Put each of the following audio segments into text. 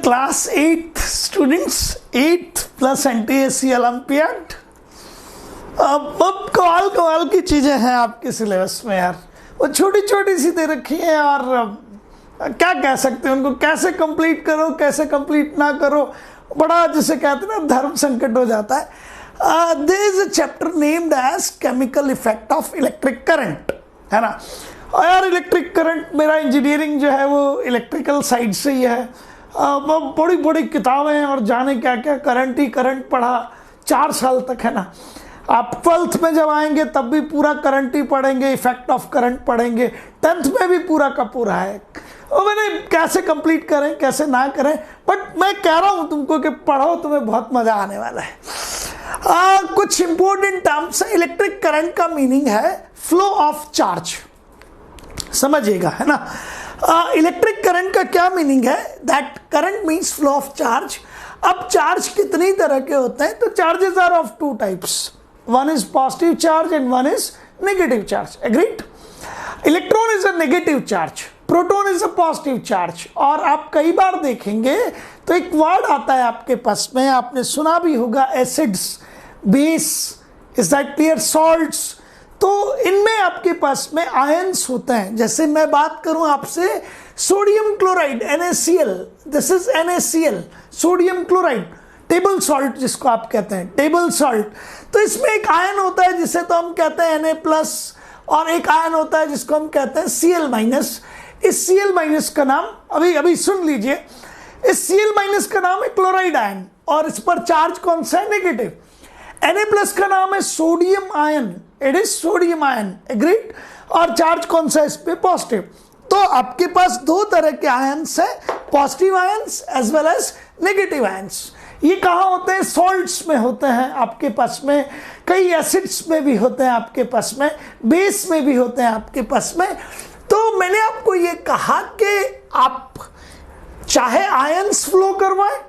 Class 8 students, 8th plus NTSC olympiad. अब कमाल की चीजें हैं आपके सिलेबस में यार। वो छोटी छोटी सी दे रखी है और क्या कह सकते हैं उनको, कैसे कंप्लीट करो कैसे कंप्लीट ना करो, बड़ा जिसे कहते हैं ना धर्म संकट हो जाता है। There is a chapter named as chemical effect of electric current, है ना। और यार इलेक्ट्रिक करंट, मेरा इंजीनियरिंग जो है वो इलेक्ट्रिकल साइड से ही है। बड़ी बड़ी किताबें और जाने क्या क्या, करंट ही करंट पढ़ा 4 साल तक, है ना। आप 12th में जब आएंगे तब भी पूरा करंट ही पढ़ेंगे, इफेक्ट ऑफ करंट पढ़ेंगे, 10th में भी पूरा का पूरा है। और मैंने कैसे कंप्लीट करें कैसे ना करें, बट मैं कह रहा हूं तुमको कि पढ़ो, तुम्हें बहुत मजा आने वाला है। कुछ इंपॉर्टेंट टर्म्स है। इलेक्ट्रिक करंट का मीनिंग है फ्लो ऑफ चार्ज, समझिएगा, है ना। इलेक्ट्रिक करंट का क्या मीनिंग है? That current means flow of charge. अब चार्ज कितनी तरह के होते हैं? तो charges are of 2 types, one is positive charge and one is negative charge. Agreed? Electron is a negative charge, proton is a positive charge. और आप कई बार देखेंगे तो एक वर्ड आता है आपके पास में, आपने सुना भी होगा, acids, base, is that clear, salts. तो इनमें आपके पास में आयंस होते हैं। जैसे मैं बात करूं आपसे sodium chloride NaCl, this is NaCl, sodium chloride, table salt जिसको आप कहते हैं, टेबल सॉल्ट। तो इसमें एक आयन होता है जिसे तो हम कहते हैं Na+, और एक आयन होता है जिसको हम कहते हैं Cl-। इस Cl- का नाम अभी सुन लीजिए, इस Cl- का नाम है क्लोराइड आयन, और इस पर चार्ज कौन सा है? नेगेटिव। Na+ का नाम है sodium ion, it is sodium ion. Agreed? और चार्ज कौन सा है इस पे? पॉजिटिव। तो आपके पास 2 तरह के आयंस है, positive ions as well as negative ions. ये कहाँ होते हैं? सॉल्ट्स में होते हैं आपके पास में, कई एसिड्स में भी होते हैं आपके पास में, बेस में भी होते हैं आपके पास में। तो मैंने आपको ये कहा कि आप चाहे आयंस फ्लो करवाएं,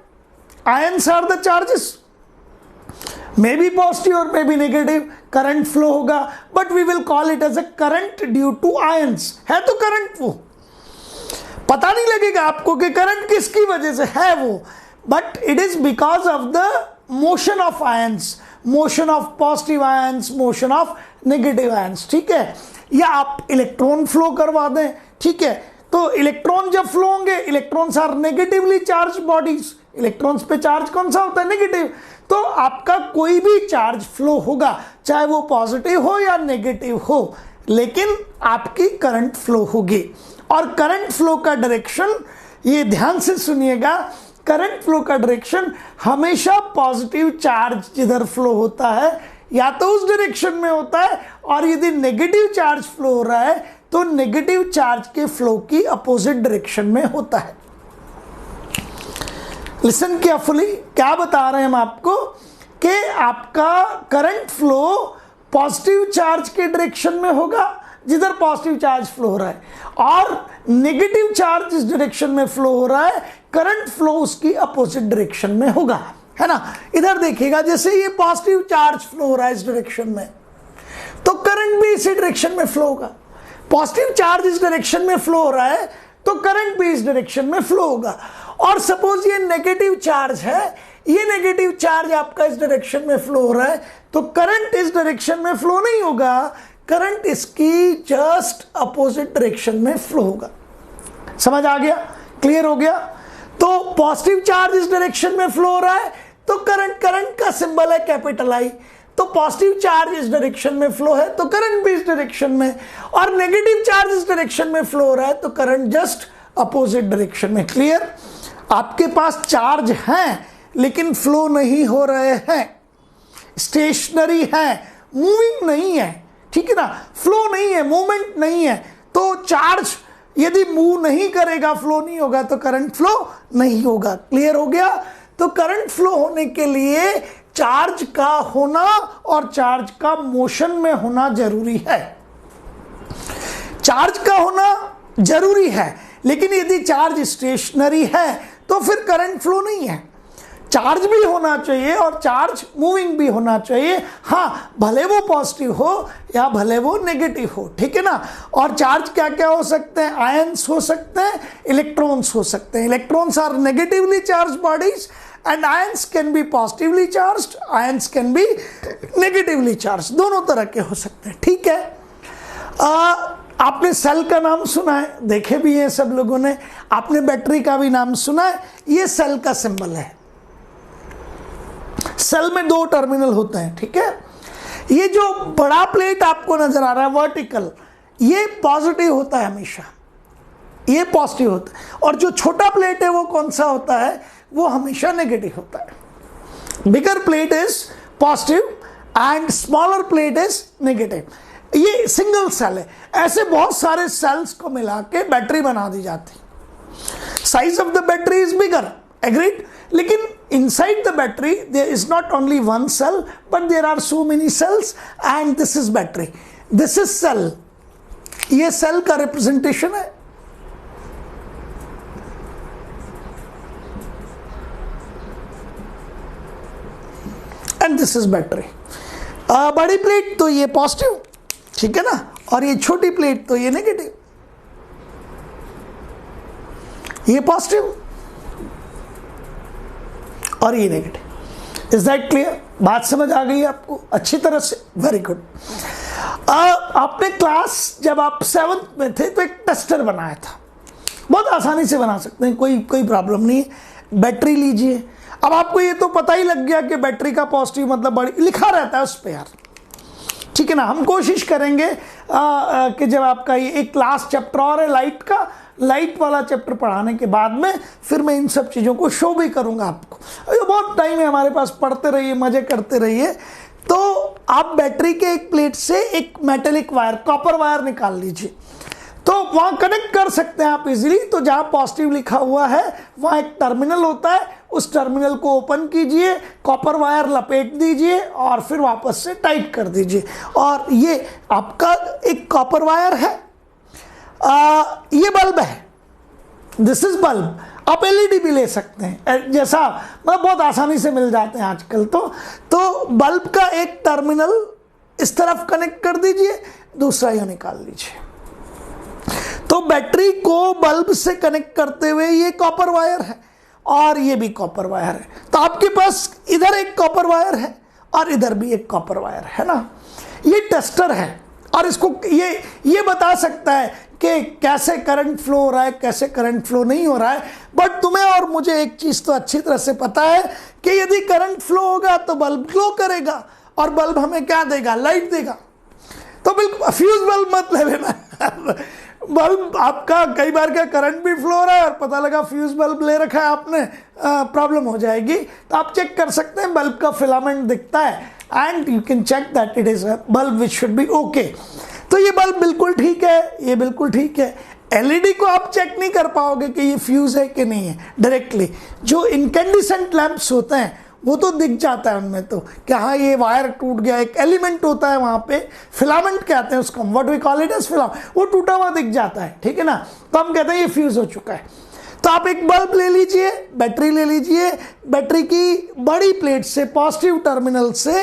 ions are the charges, may be positive और may be negative, current flow होगा, but we will call it as a current due to ions. है तो करंट, वो पता नहीं लगेगा आपको कि करंट किसकी वजह से है वो, but it is because of the motion of ions, motion of positive ions, motion of negative ions. ठीक है? या आप इलेक्ट्रॉन फ्लो करवा दें, ठीक है। तो इलेक्ट्रॉन जब फ्लो होंगे, electrons are negatively charge bodies, electrons पे चार्ज कौन सा होता है? नेगेटिव। तो आपका कोई भी चार्ज फ्लो होगा, चाहे वो पॉजिटिव हो या नेगेटिव हो, लेकिन आपकी करंट फ्लो होगी। और करंट फ्लो का डायरेक्शन, ये ध्यान से सुनिएगा, करंट फ्लो का डायरेक्शन हमेशा पॉजिटिव चार्ज जिधर फ्लो होता है या तो उस डायरेक्शन में होता है, और यदि नेगेटिव चार्ज फ्लो हो रहा है तो नेगेटिव चार्ज के फ्लो की अपोजिट डायरेक्शन में होता है। लिसन केयरफुली, क्या बता रहे हैं हम आपको कि आपका करंट फ्लो पॉजिटिव चार्ज के डायरेक्शन में होगा जिधर पॉजिटिव चार्ज फ्लो हो रहा है, और नेगेटिव चार्ज इस डायरेक्शन में फ्लो हो रहा है, करंट फ्लो उसकी अपोजिट डायरेक्शन में होगा, है ना। इधर देखिएगा, जैसे ये पॉजिटिव चार्ज फ्लो हो रहा है इस डायरेक्शन में, तो करंट भी इसी डायरेक्शन में फ्लो होगा। पॉजिटिव चार्ज इस डायरेक्शन में फ्लो हो रहा है तो करंट भी इस डायरेक्शन में फ्लो होगा। और सपोज ये नेगेटिव चार्ज है, ये नेगेटिव चार्ज आपका इस डायरेक्शन में फ्लो हो रहा है, तो करंट इस डायरेक्शन में फ्लो नहीं होगा, करंट इसकी जस्ट अपोजिट डायरेक्शन में फ्लो होगा। समझ आ गया? क्लियर हो गया? तो पॉजिटिव चार्ज इस डायरेक्शन में फ्लो हो रहा है तो करंट का सिंबल है कैपिटल I, तो पॉजिटिव चार्ज इस डायरेक्शन में फ्लो है तो करंट भी इस डायरेक्शन में, और नेगेटिव चार्ज इस डायरेक्शन में फ्लो हो रहा है तो करंट जस्ट अपोजिट डायरेक्शन में। क्लियर? आपके पास चार्ज हैं लेकिन फ्लो नहीं हो रहे हैं, स्टेशनरी हैं, मूविंग नहीं है, ठीक है ना, फ्लो नहीं है, मूवमेंट नहीं है। तो चार्ज यदि मूव नहीं करेगा, फ्लो नहीं होगा, तो करंट फ्लो नहीं होगा। क्लियर हो गया? तो करंट फ्लो होने के लिए चार्ज का होना और चार्ज का मोशन में होना जरूरी है। चार्ज का होना जरूरी है, लेकिन यदि चार्ज स्टेशनरी है तो फिर करंट फ्लो नहीं है। चार्ज भी होना चाहिए और चार्ज मूविंग भी होना चाहिए। हाँ, भले वो पॉजिटिव हो या भले वो नेगेटिव हो, ठीक है ना। और चार्ज क्या क्या हो सकते हैं? आयंस हो सकते हैं, इलेक्ट्रॉन्स हो सकते हैं। Electrons are negatively charge bodies and ions can be positively charge, ions can be negatively charge, दोनों तरह के हो सकते हैं, ठीक है। आपने सेल का नाम सुना है, देखे भी हैं सब लोगों ने। आपने बैटरी का भी नाम सुना है। ये सेल का सिंबल है। सेल में 2 टर्मिनल होते हैं, ठीक है। ये जो बड़ा प्लेट आपको नजर आ रहा है वर्टिकल, ये पॉजिटिव होता है हमेशा, ये पॉजिटिव होता है। और जो छोटा प्लेट है वो कौन सा होता है? वो हमेशा नेगेटिव होता है। Bigger plate is positive and smaller plate is negative. ये सिंगल सेल है। ऐसे बहुत सारे सेल्स को मिला के बैटरी बना दी जाती। Size of the battery is bigger, agreed. लेकिन inside the battery there is not only one cell but there are so many cells and this is battery, this is cell। ये cell का representation है। And this is battery. बड़ी plate तो ये positive, ठीक है ना, और ये छोटी प्लेट तो ये नेगेटिव, ये पॉजिटिव और ये नेगेटिव। Is that clear? बात समझ आ गई आपको अच्छी तरह से? Very good. आपने क्लास जब आप 7th में थे तो एक टेस्टर बनाया था, बहुत आसानी से बना सकते हैं, कोई प्रॉब्लम नहीं है। बैटरी लीजिए। अब आपको ये तो पता ही लग गया कि बैटरी का पॉजिटिव मतलब बड़ी, लिखा रहता है उस पर यार, ठीक है ना। हम कोशिश करेंगे कि जब आपका ये एक क्लास चैप्टर और है लाइट का, लाइट वाला चैप्टर पढ़ाने के बाद में फिर मैं इन सब चीज़ों को शो भी करूंगा आपको। ये बहुत टाइम है हमारे पास, पढ़ते रहिए, मजे करते रहिए। तो आप बैटरी के एक प्लेट से एक मेटेलिक वायर, कॉपर वायर निकाल लीजिए, तो वहाँ कनेक्ट कर सकते हैं आप इजीली। तो जहाँ पॉजिटिव लिखा हुआ है वहाँ एक टर्मिनल होता है, उस टर्मिनल को ओपन कीजिए, कॉपर वायर लपेट दीजिए और फिर वापस से टाइट कर दीजिए। और ये आपका एक कॉपर वायर है। ये बल्ब है, दिस इज बल्ब। आप एलईडी भी ले सकते हैं, जैसा मतलब बहुत आसानी से मिल जाते हैं आजकल। तो बल्ब का एक टर्मिनल इस तरफ कनेक्ट कर दीजिए, दूसरा ये निकाल लीजिए। तो बैटरी को बल्ब से कनेक्ट करते हुए ये कॉपर वायर है और ये भी कॉपर वायर है। तो आपके पास इधर एक कॉपर वायर है और इधर भी एक कॉपर वायर है ना। ये टेस्टर है और इसको ये बता सकता है कि कैसे करंट फ्लो हो रहा है, कैसे करंट फ्लो नहीं हो रहा है। बट तुम्हें और मुझे एक चीज तो अच्छी तरह से पता है कि यदि करंट फ्लो होगा तो बल्ब ग्लो करेगा और बल्ब हमें क्या देगा? लाइट देगा। तो बिल्कुल फ्यूज बल्ब मत ले लेना। बल्ब आपका कई बार क्या करंट भी फ्लो हो रहा है और पता लगा फ्यूज बल्ब ले रखा है आपने, प्रॉब्लम हो जाएगी। तो आप चेक कर सकते हैं, बल्ब का फिलामेंट दिखता है and you can check that it is a bulb which should be okay. तो ये बल्ब बिल्कुल ठीक है, ये बिल्कुल ठीक है। एलईडी को आप चेक नहीं कर पाओगे कि ये फ्यूज है कि नहीं है डायरेक्टली। जो इनकैंडिसेंट लैंप्स होते हैं वो तो दिख जाता है उनमें, तो क्या हाँ ये वायर टूट गया, एक एलिमेंट होता है वहां पे, फिलामेंट कहते हैं उसको, what we call it as filament, वो टूटा हुआ दिख जाता है, ठीक है ना। तो हम कहते हैं ये फ्यूज हो चुका है। तो आप एक बल्ब ले लीजिए, बैटरी ले लीजिए, बैटरी की बड़ी प्लेट से पॉजिटिव टर्मिनल से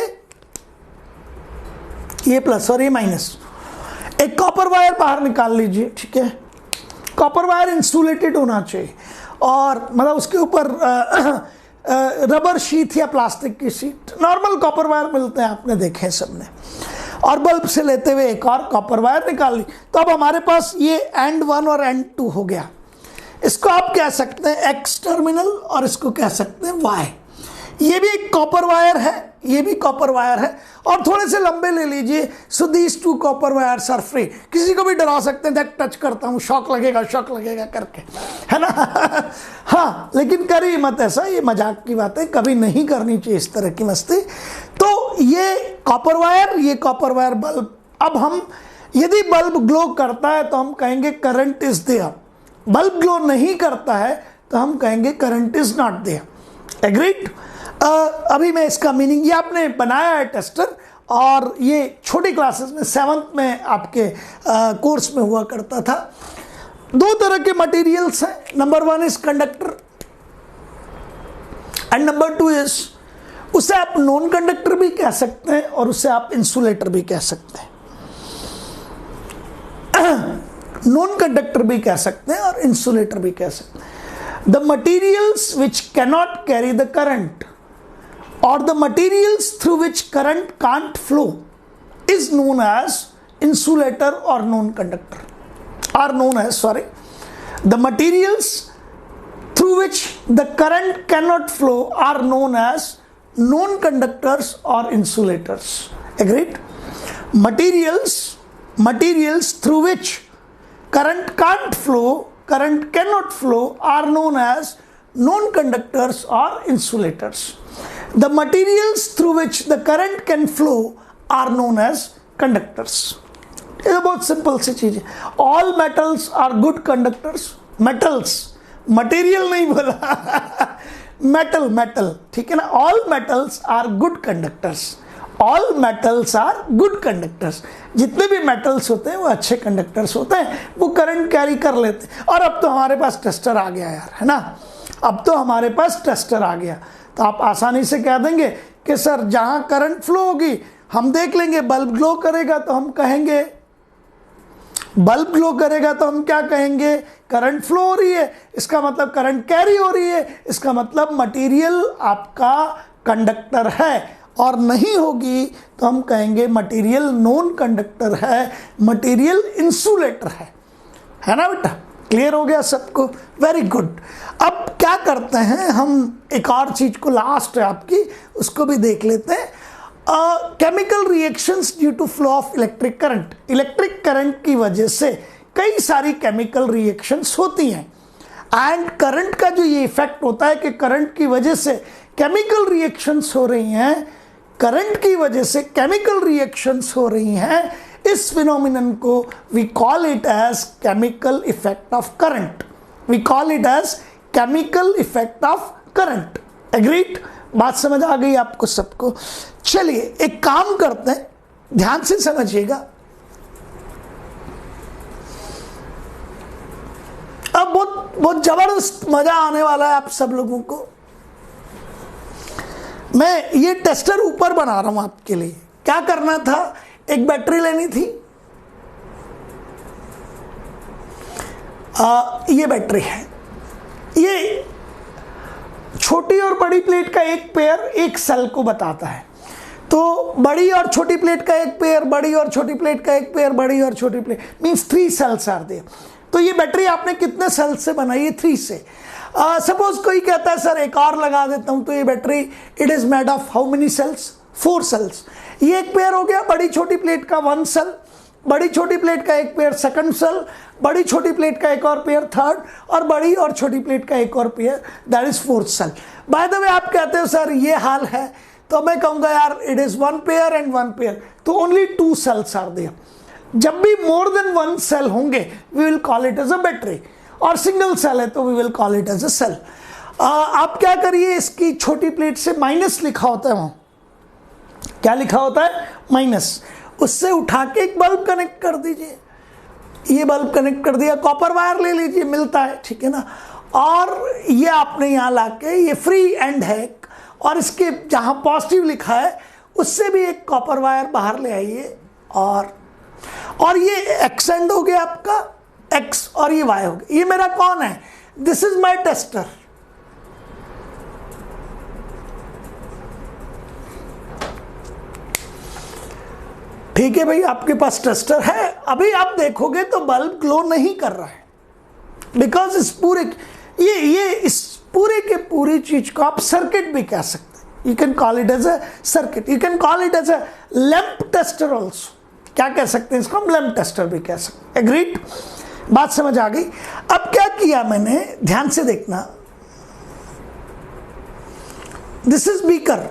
ये प्लस और ये माइनस, एक कॉपर वायर बाहर निकाल लीजिए, ठीक है। कॉपर वायर इंसुलेटेड होना चाहिए और मतलब उसके ऊपर रबर शीट या प्लास्टिक की शीट, नॉर्मल कॉपर वायर मिलते हैं, आपने देखे सबने। और बल्ब से लेते हुए एक और कॉपर वायर निकाल ली। तो अब हमारे पास ये एंड 1 और एंड 2 हो गया। इसको आप कह सकते हैं एक्स टर्मिनल और इसको कह सकते हैं वाई। ये भी एक कॉपर वायर है, ये भी कॉपर वायर है और थोड़े से लंबे ले लीजिए। So these 2 copper wires are free. किसी को भी डरा सकते हैं, देख टच करता हूँ शॉक लगेगा करके, है ना। हाँ, लेकिन करिए मत ऐसा, ये मजाक की बात है, कभी नहीं करनी चाहिए इस तरह की मस्ती। तो ये कॉपर वायर, ये कॉपर वायर बल्ब। अब हम यदि बल्ब ग्लो करता है तो हम कहेंगे current is there, bulb glow नहीं करता है तो हम कहेंगे current is not there. Agreed? अभी मैं इसका मीनिंग, ये आपने बनाया है टेस्टर और ये छोटी क्लासेस में 7th में आपके कोर्स में हुआ करता था। 2 तरह के मटेरियल्स हैं। Number 1 is conductor and number 2 is उसे आप नॉन कंडक्टर भी कह सकते हैं और उसे आप इंसुलेटर भी कह सकते हैं। नॉन कंडक्टर भी कह सकते हैं और इंसुलेटर भी कह सकते हैं। The materials which cannot carry the current और the materials through which current can't flow is known as insulator or non-conductor, are known as, the materials through which the current cannot flow are known as non-conductors or insulators. Agreed? Materials through which current can't flow, current cannot flow are known as non-conductors or insulators. The materials through which the current can flow are known as conductors. ये बहुत simple सी चीज है। All metals are good conductors. Metals, material नहीं बोला metal, ठीक है ना। All metals are good conductors. All metals are good conductors. जितने भी मेटल्स होते हैं वो अच्छे कंडक्टर्स होते हैं, वो करंट कैरी कर लेते हैं। और अब तो हमारे पास टेस्टर आ गया यार, है ना। अब तो हमारे पास टेस्टर आ गया, तो आप आसानी से कह देंगे कि सर जहां करंट फ्लो होगी हम देख लेंगे, बल्ब ग्लो करेगा तो हम कहेंगे, बल्ब ग्लो करेगा तो हम क्या कहेंगे, करंट फ्लो हो रही है, इसका मतलब करंट कैरी हो रही है, इसका मतलब मटेरियल आपका कंडक्टर है। और नहीं होगी तो हम कहेंगे मटेरियल नॉन कंडक्टर है, मटेरियल इंसुलेटर है ना बेटा। क्लियर हो गया सबको? Very good. अब क्या करते हैं हम, एक और चीज को लास्ट है आपकी, उसको भी देख लेते हैं। Chemical reactions due to flow of electric current. Electric current की वजह से कई सारी केमिकल रिएक्शंस होती हैं, एंड करंट का जो ये इफेक्ट होता है कि करंट की वजह से केमिकल रिएक्शंस हो रही हैं, करंट की वजह से केमिकल रिएक्शंस हो रही हैं, इस फिनोमिनन को we call it as chemical effect of current. We call it as chemical effect of current. Agreed? बात समझ आ गई आपको सबको? चलिए एक काम करते हैं, ध्यान से समझिएगा। अब बहुत जबरदस्त मजा आने वाला है आप सब लोगों को। मैं ये टेस्टर ऊपर बना रहा हूं आपके लिए। क्या करना था, एक बैटरी लेनी थी, ये बैटरी है, ये छोटी और बड़ी प्लेट का एक पेयर एक सेल को बताता है। तो बड़ी और छोटी प्लेट का एक पेयर, बड़ी और छोटी प्लेट का एक पेयर, बड़ी और छोटी plate, means 3 cells are there. तो ये बैटरी आपने कितने सेल से बनाई है? 3 से। सपोज कोई कहता है सर एक और लगा देता हूं, तो ये battery it is made of how many cells? 4 cells. ये एक पेयर हो गया बड़ी छोटी प्लेट का 1 सेल, बड़ी छोटी प्लेट का एक पेयर सेकंड सेल, बड़ी छोटी प्लेट का एक और पेयर थर्ड, और बड़ी और छोटी प्लेट का एक और pair, that is 4th cell. By the way आप कहते हो सर ये हाल है, तो मैं कहूंगा यार it is 1 pair and 1 pair, तो ओनली 2 सेल्स आर देयर। जब भी मोर देन 1 सेल होंगे we will call it as a battery, और सिंगल सेल है तो we will call it as a cell. आप क्या करिए, इसकी छोटी प्लेट से माइनस लिखा होता है, वहां क्या लिखा होता है? माइनस। उससे उठा के एक बल्ब कनेक्ट कर दीजिए। ये बल्ब कनेक्ट कर दिया, कॉपर वायर ले लीजिए, मिलता है, ठीक है ना। और ये आपने यहाँ लाके, ये फ्री एंड है, और इसके जहाँ पॉजिटिव लिखा है उससे भी एक कॉपर वायर बाहर ले आइए, और ये एक्स एंड हो गया आपका, एक्स, और ये वाई हो गया। ये मेरा कौन है? This is my tester. ठीक है भाई, आपके पास टेस्टर है। अभी आप देखोगे तो बल्ब ग्लो नहीं कर रहा है, बिकॉज इस पूरे इस पूरे के पूरी चीज को आप सर्किट भी कह सकते हैं। You can call it as a circuit, you can call it as a lamp tester also. क्या कह सकते हैं इसको? हम लैंप टेस्टर भी कह सकते हैं। एग्रीड? बात समझ आ गई? अब क्या किया मैंने, ध्यान से देखना। This is beaker,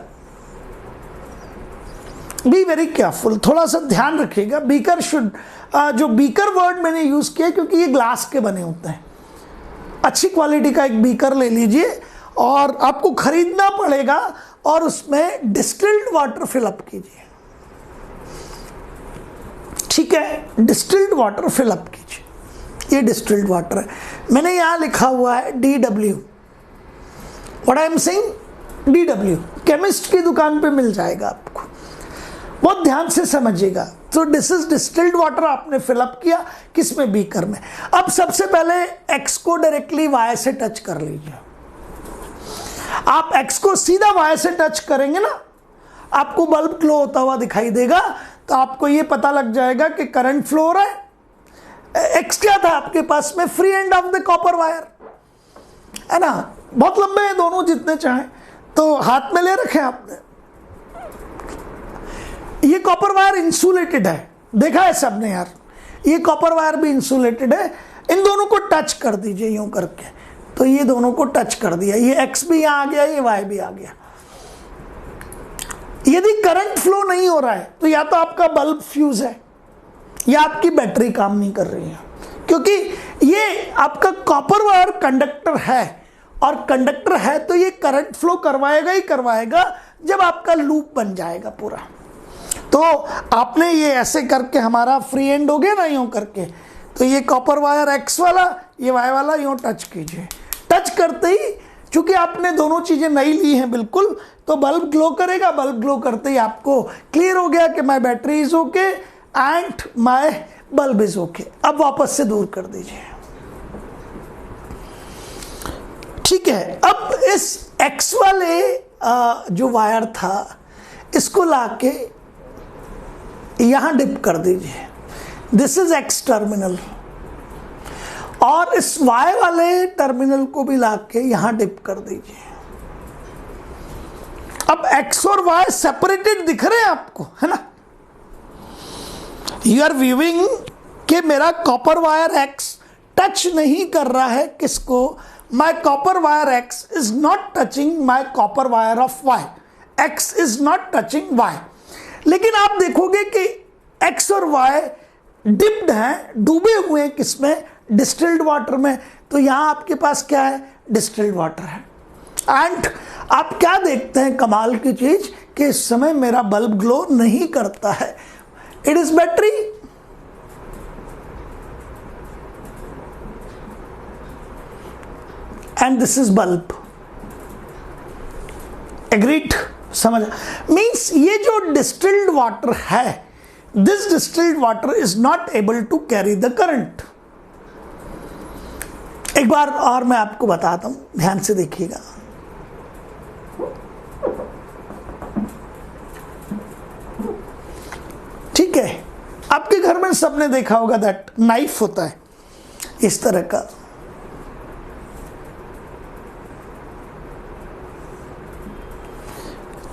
be very careful, थोड़ा सा ध्यान रखिएगा। बीकर शुड, जो बीकर वर्ड मैंने यूज किया क्योंकि ये ग्लास के बने होते हैं। अच्छी क्वालिटी का एक बीकर ले लीजिए, और आपको खरीदना पड़ेगा, और उसमें डिस्टिल्ड वाटर फिलअप कीजिए। ठीक है, डिस्टिल्ड वाटर फिलअप कीजिए। ये डिस्टिल्ड वाटर है, मैंने यहां लिखा हुआ है DW। What I am saying? DW chemist की दुकान पे मिल जाएगा आपको, बहुत ध्यान से समझिएगा। तो दिस इज डिस्टिल्ड वाटर आपने फिलअप किया किसमें, बीकर में। अब सबसे पहले X को डायरेक्टली Y से टच कर लीजिए। आप X को सीधा Y से टच करेंगे ना, आपको बल्ब ग्लो होता हुआ दिखाई देगा, तो आपको ये पता लग जाएगा कि करंट फ्लो हो रहा है। X क्या था आपके पास में, free end of the copper wire, है ना, बहुत लंबे हैं दोनों, जितने चाहें, तो हाथ में ले रखे आपने। ये कॉपर वायर इंसुलेटेड है, देखा है सबने यार, ये कॉपर वायर भी इंसुलेटेड है। इन दोनों को टच कर दीजिए यूं करके, तो ये दोनों को टच कर दिया, ये X भी यहां आ गया, ये Y भी आ गया। यदि करंट फ्लो नहीं हो रहा है तो या तो आपका बल्ब फ्यूज है या आपकी बैटरी काम नहीं कर रही है, क्योंकि ये आपका कॉपर वायर कंडक्टर है, और कंडक्टर है तो ये करंट फ्लो करवाएगा ही करवाएगा जब आपका लूप बन जाएगा पूरा। तो आपने ये ऐसे करके हमारा फ्री एंड हो गया ना यूं करके, तो ये कॉपर वायर X वाला, ये Y वाला यूं टच कीजिए। टच करते ही, चूंकि आपने दोनों चीजें नई ली हैं बिल्कुल, तो बल्ब ग्लो करेगा। बल्ब ग्लो करते ही आपको क्लियर हो गया कि my battery is okay and my bulb is okay. अब वापस से दूर कर दीजिए, ठीक है। अब इस X वाले जो वायर था, इसको लाके यहां डिप कर दीजिए, दिस इज X टर्मिनल, और इस Y वाले टर्मिनल को भी लाके यहां डिप कर दीजिए। अब X और Y सेपरेटेड दिख रहे हैं आपको, है ना। यू आर व्यूइंग कि मेरा कॉपर वायर X टच नहीं कर रहा है किसको, my copper wire X is not touching my copper wire of Y, X is not touching Y। लेकिन आप देखोगे कि X और Y डिप्ड हैं, डूबे हुए हैं किसमें, डिस्टिल्ड वाटर में। तो यहां आपके पास क्या है, डिस्टिल्ड वाटर है। एंड आप क्या देखते हैं कमाल की चीज, कि इस समय मेरा बल्ब ग्लो नहीं करता है, it is battery. And this is bulb, agreed, समझ। मीन्स ये जो डिस्टिल्ड वाटर है, this distilled water is not able to carry the current. एक बार और मैं आपको बताता हूं, ध्यान से देखिएगा। ठीक है, आपके घर में सबने देखा होगा दैट नाइफ होता है इस तरह का,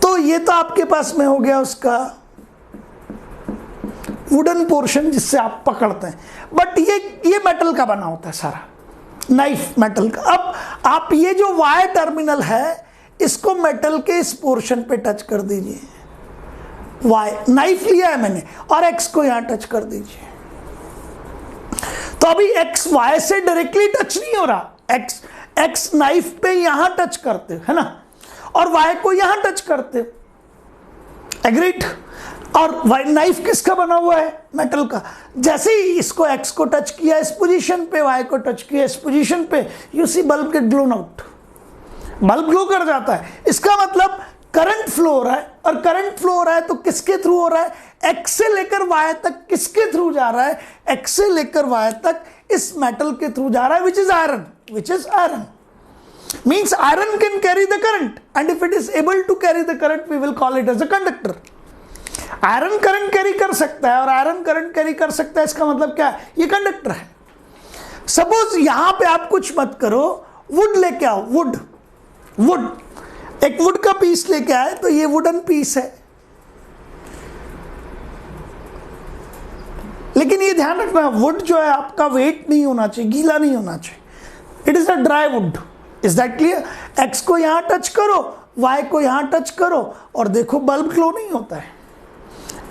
तो ये तो आपके पास में हो गया उसका वुडन पोर्शन जिससे आप पकड़ते हैं, बट ये मेटल का बना होता है सारा, नाइफ मेटल का। अब आप ये जो वाई टर्मिनल है, इसको मेटल के इस पोर्शन पे टच कर दीजिए, वाई नाइफ लिया है मैंने, और एक्स को यहां टच कर दीजिए। तो अभी एक्स वाई से डायरेक्टली टच नहीं हो रहा, एक्स नाइफ पे यहां टच करते है ना, और वाई को यहां टच करते, एग्रीड। और वाई नाइफ किसका बना हुआ है, मेटल का। जैसे ही इसको एक्स को टच किया इस पोजीशन पे, वाई को टच किया इस पोजीशन पे, you see bulb get blown out, bulb glow कर जाता है। इसका मतलब करंट फ्लो हो रहा है, और करंट फ्लो हो रहा है तो किसके थ्रू हो रहा है, एक्स से लेकर वाई तक किसके थ्रू जा रहा है, एक्स से लेकर वाई तक इस मेटल के थ्रू जा रहा है, which is iron. Means iron can carry the current, and if it is able to carry the current, we will call it as a conductor. Iron current carry कर सकता है, और आयरन करंट कैरी कर सकता है, इसका मतलब क्या है, ये कंडक्टर है। सपोज यहां पे आप कुछ मत करो, वुड लेके आओ, वुड एक वुड का पीस लेके आए, तो ये वुडन पीस है, लेकिन ये ध्यान रखना, वुड जो है आपका वेट नहीं होना चाहिए, गीला नहीं होना चाहिए, it is a dry would. Is that clear. X को यहां टच करो, वाई को यहां टच करो, और देखो बल्ब ग्लो नहीं होता है,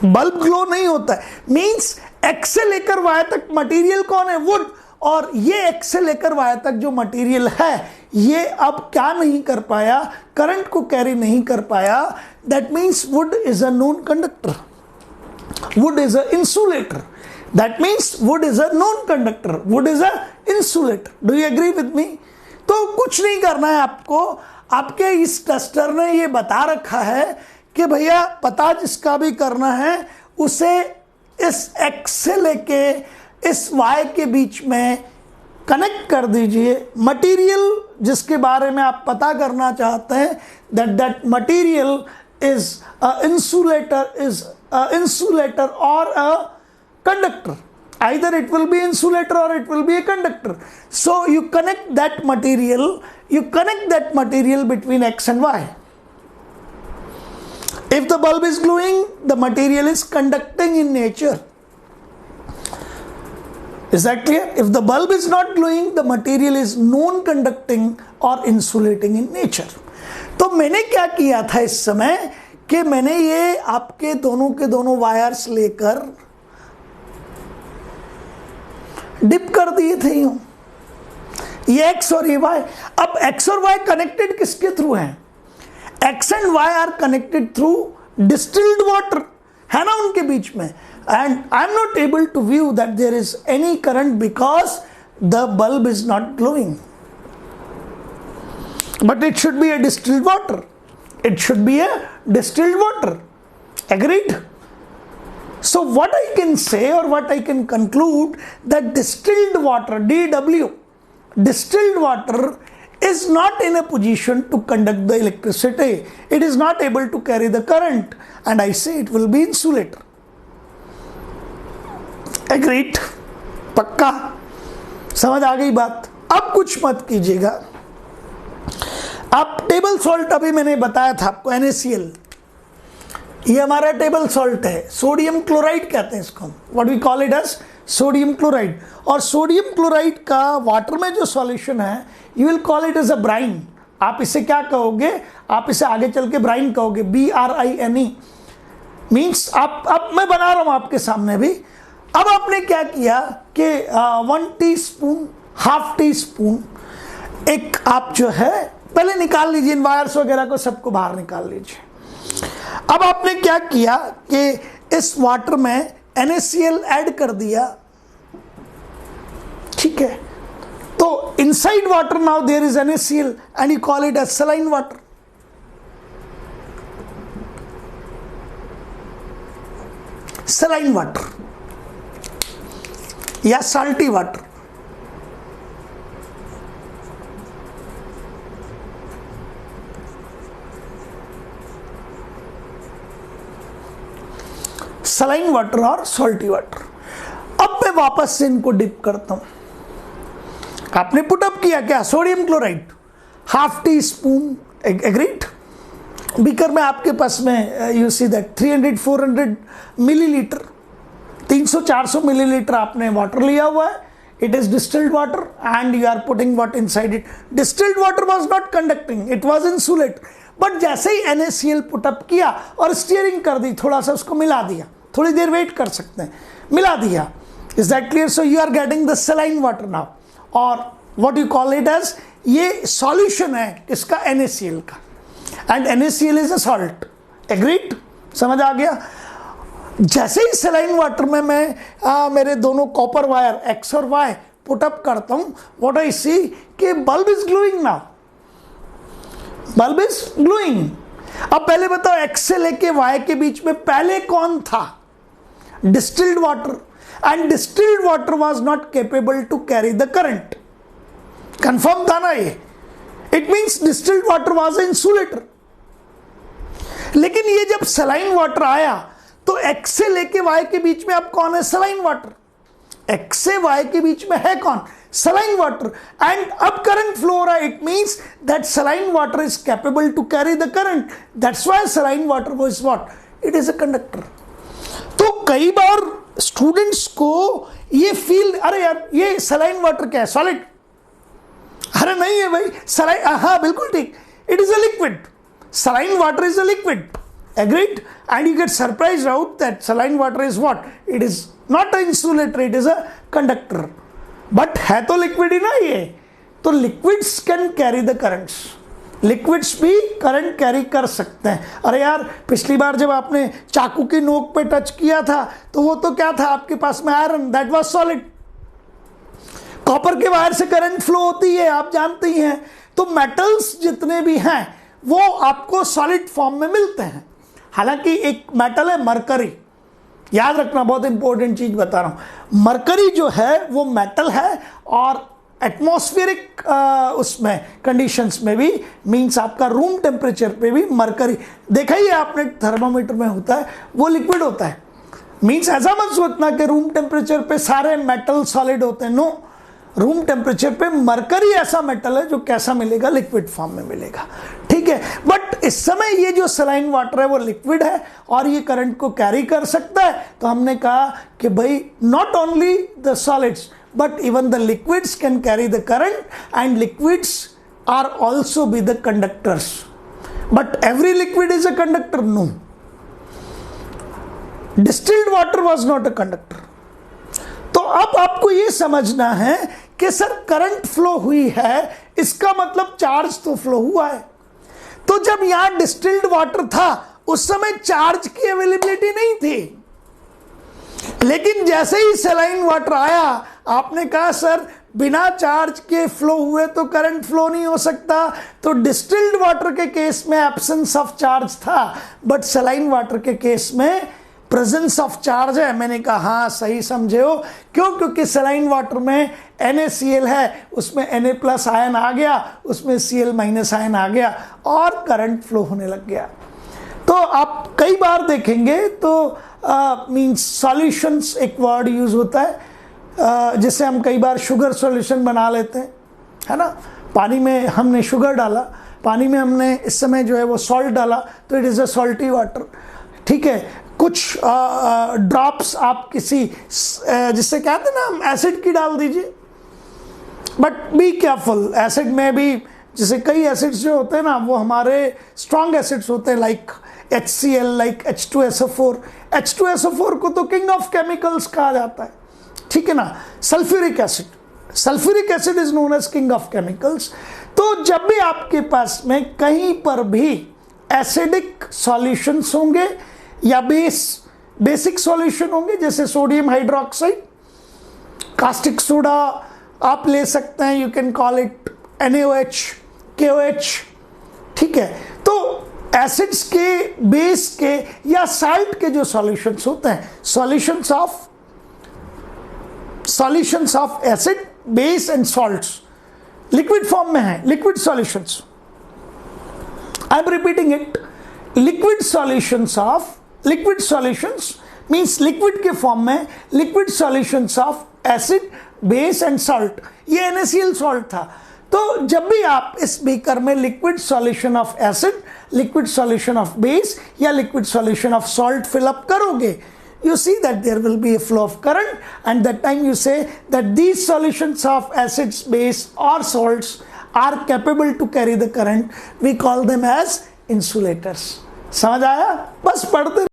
बल्ब ग्लो नहीं होता है। मींस एक्स से लेकर वाई तक मटेरियल कौन है, वुड, और ये एक्स से लेकर वाई तक जो मटेरियल है, ये अब क्या नहीं कर पाया, करंट को कैरी नहीं कर पाया। That means wood is a non conductor, wood is a insulator. That means wood is a non conductor, wood is a insulator. Do you agree with me. तो कुछ नहीं करना है आपको, आपके इस टेस्टर ने ये बता रखा है कि भैया पता जिसका भी करना है उसे इस x से लेके इस y के बीच में कनेक्ट कर दीजिए। मटेरियल जिसके बारे में आप पता करना चाहते हैं that material is insulator or a conductor. Either it will be insulator or it will be a conductor. So you connect that material between x and y. If the bulb is glowing, the material is conducting in nature. Is that clear? If the bulb is not glowing, the material is non-conducting or insulating in nature. तो मैंने क्या किया था इस समय कि मैंने ये आपके दोनों के दोनों वायर्स लेकर डिप कर दिए थे यूं, ये x और ये y। अब x और y कनेक्टेड किसके थ्रू हैं? x and y are connected through distilled water, है ना उनके बीच में। And I am not able to view that there is any current because the bulb is not glowing, but it should be a distilled water. It should be a distilled water. Agreed? So what I can say or what I can conclude that distilled water, DW, distilled water is not in a position to conduct the electricity. It is not able to carry the current, and I say it will be insulator. Agreed? पक्का समझ आ गई बात? अब कुछ मत कीजिएगा। आप table salt अभी मैंने बताया था आपको NaCl, ये हमारा टेबल सॉल्ट है, सोडियम क्लोराइड कहते हैं इसको, what we call it as sodium chloride. और सोडियम क्लोराइड का वाटर में जो सॉल्यूशन है you will call it as a brine. आप इसे क्या कहोगे? आप इसे आगे चल के ब्राइन कहोगे, BRINE मीन्स आप। अब मैं बना रहा हूं आपके सामने भी। अब आपने क्या किया कि 1 टीस्पून, हाफ टी स्पून एक आप जो है पहले निकाल लीजिए, इन वायर्स वगैरह को सबको बाहर निकाल लीजिए। अब आपने क्या किया कि इस वाटर में NaCl ऐड कर दिया, ठीक है। तो inside water now there is NaCl and you call it as saline water. Saline water या साल्टी वाटर। सलाइन वाटर और सॉल्टी वाटर। अब मैं वापस से इनको डिप करता हूं। आपने पुटअप किया क्या? Sodium chloride half teaspoon, agreed. Beaker में आपके पास में you see that 300-400 millilitre, 300-400 millilitre आपने वाटर लिया हुआ है। It is distilled water and you are putting what inside it. Distilled water was not conducting, it was insulator. But जैसे ही NaCl पुटअप किया और स्टीयरिंग कर दी, थोड़ा सा उसको मिला दिया, थोड़ी देर वेट कर सकते हैं, मिला दिया। Is that clear? So you are getting the saline water now, और what you call it as, ये सॉल्यूशन है इसका NaCl का, and NaCl is a salt. Agreed? समझ आ गया? जैसे ही सलाइन वाटर में मैं मेरे दोनों कॉपर वायर X और Y पुटअप करता हूं, व्हाट आई सी कि bulb is glowing now, bulb is glowing. अब पहले बताओ X से लेके Y के बीच में पहले कौन था? Distilled water, and distilled water was not capable to carry the current. Confirm था ना ये? It means distilled water was insulator. लेकिन ये जब सलाइन वाटर आया तो X से लेके Y के बीच में अब कौन है? Saline water. X से Y के बीच में है कौन? Saline water. एंड अब करंट फ्लो हो रहा है, it means that saline water is capable to carry the current. That's why saline water was what? It is a conductor. तो कई बार स्टूडेंट्स को ये फील, अरे यार ये सलाइन वाटर क्या है? सॉलिड? अरे नहीं है भाई, सलाइन, हाँ बिल्कुल ठीक, it is a liquid. Saline water is a liquid. Agreed? And you get surprised out that saline water is what? It is not an insulator, it is a conductor. But है तो liquid ही ना ये, तो liquids can carry the currents. Liquids भी current carry कर सकते हैं। अरे यार पिछली बार जब आपने चाकू की नोक पे टच किया था तो वो तो क्या था आपके पास में? Iron, that was solid. Copper के वायर से करंट फ्लो होती है, आप जानते ही हैं। तो मेटल्स जितने भी हैं वो आपको सॉलिड फॉर्म में मिलते हैं। हालांकि एक मेटल है मरकरी, याद रखना, बहुत इंपॉर्टेंट चीज बता रहा हूं। मरकरी जो है वो मेटल है और एटमॉस्फेरिक उसमें कंडीशंस में भी, मींस आपका रूम टेम्परेचर पे भी मरकरी, देखा ही है आपने थर्मामीटर में होता है, वो लिक्विड होता है। मींस ऐसा मत सोचना कि रूम टेम्परेचर पे सारे मेटल सॉलिड होते हैं, नो। रूम टेम्परेचर पे मरकरी ऐसा मेटल है जो कैसा मिलेगा, लिक्विड फॉर्म में मिलेगा, ठीक है। बट इस समय ये जो सलाइन वाटर है वो लिक्विड है और ये करंट को कैरी कर सकता है। तो हमने कहा कि भाई not only the solids but even the liquids can carry the current and liquids are also be the conductors. But every liquid is a conductor? No. Distilled water was not a conductor. तो अब आपको ये समझना है कि sir current flow हुई है, इसका मतलब चार्ज तो फ्लो हुआ है। तो जब यहां डिस्टिल्ड वाटर था उस समय चार्ज की अवेलेबिलिटी नहीं थी, लेकिन जैसे ही सलाइन वाटर आया आपने कहा सर बिना चार्ज के फ्लो हुए तो करंट फ्लो नहीं हो सकता। तो डिस्टिल्ड वाटर के केस में एब्सेंस ऑफ चार्ज था, बट सलाइन वाटर के केस में प्रेजेंस ऑफ चार्ज है। मैंने कहा हाँ सही समझे हो, क्यों? क्योंकि सलाइन वाटर में NaCl है, उसमें Na+ आयन आ गया, उसमें Cl- आयन आ गया और करंट फ्लो होने लग गया। तो आप कई बार देखेंगे तो मीन्स सॉल्यूशंस एक वर्ड यूज होता है जिससे हम कई बार शुगर सॉल्यूशन बना लेते हैं, है ना। पानी में हमने शुगर डाला, पानी में हमने इस समय जो है वो सॉल्ट डाला, तो it is a salty water, ठीक है। कुछ ड्रॉप्स आप किसी जिससे कहते हैं ना हम एसिड की डाल दीजिए, बट बी केयरफुल, एसिड में भी जैसे कई एसिड्स जो होते हैं ना वो हमारे स्ट्रॉन्ग एसिड्स होते हैं, like HCl, like H2SO4। H2SO4 को तो किंग ऑफ केमिकल्स कहा जाता है, ठीक है ना। Sulphuric acid is known as king of chemicals. तो जब भी आपके पास में कहीं पर भी एसिडिक सॉल्यूशंस होंगे या बेसिक सॉल्यूशन होंगे, जैसे सोडियम हाइड्रोक्साइड, कास्टिक सोडा आप ले सकते हैं, you can call it NaOH, KOH, ठीक है। तो एसिड्स के, बेस के या साल्ट के जो सॉल्यूशंस होते हैं, solutions of acid, base and salts liquid form में है, liquid solutions. I am repeating it, liquid solutions means liquid के फॉर्म में liquid solutions of acid, base and salt. ये NaCl सॉल्ट था। तो जब भी आप इस बीकर में liquid solution of acid, liquid solution of base या liquid solution of salt fill up करोगे, you see that there will be a flow of current, and that time you say that these solutions of acids, base or salts are capable to carry the current. We call them as insulators. समझ आया? बस पढ़ते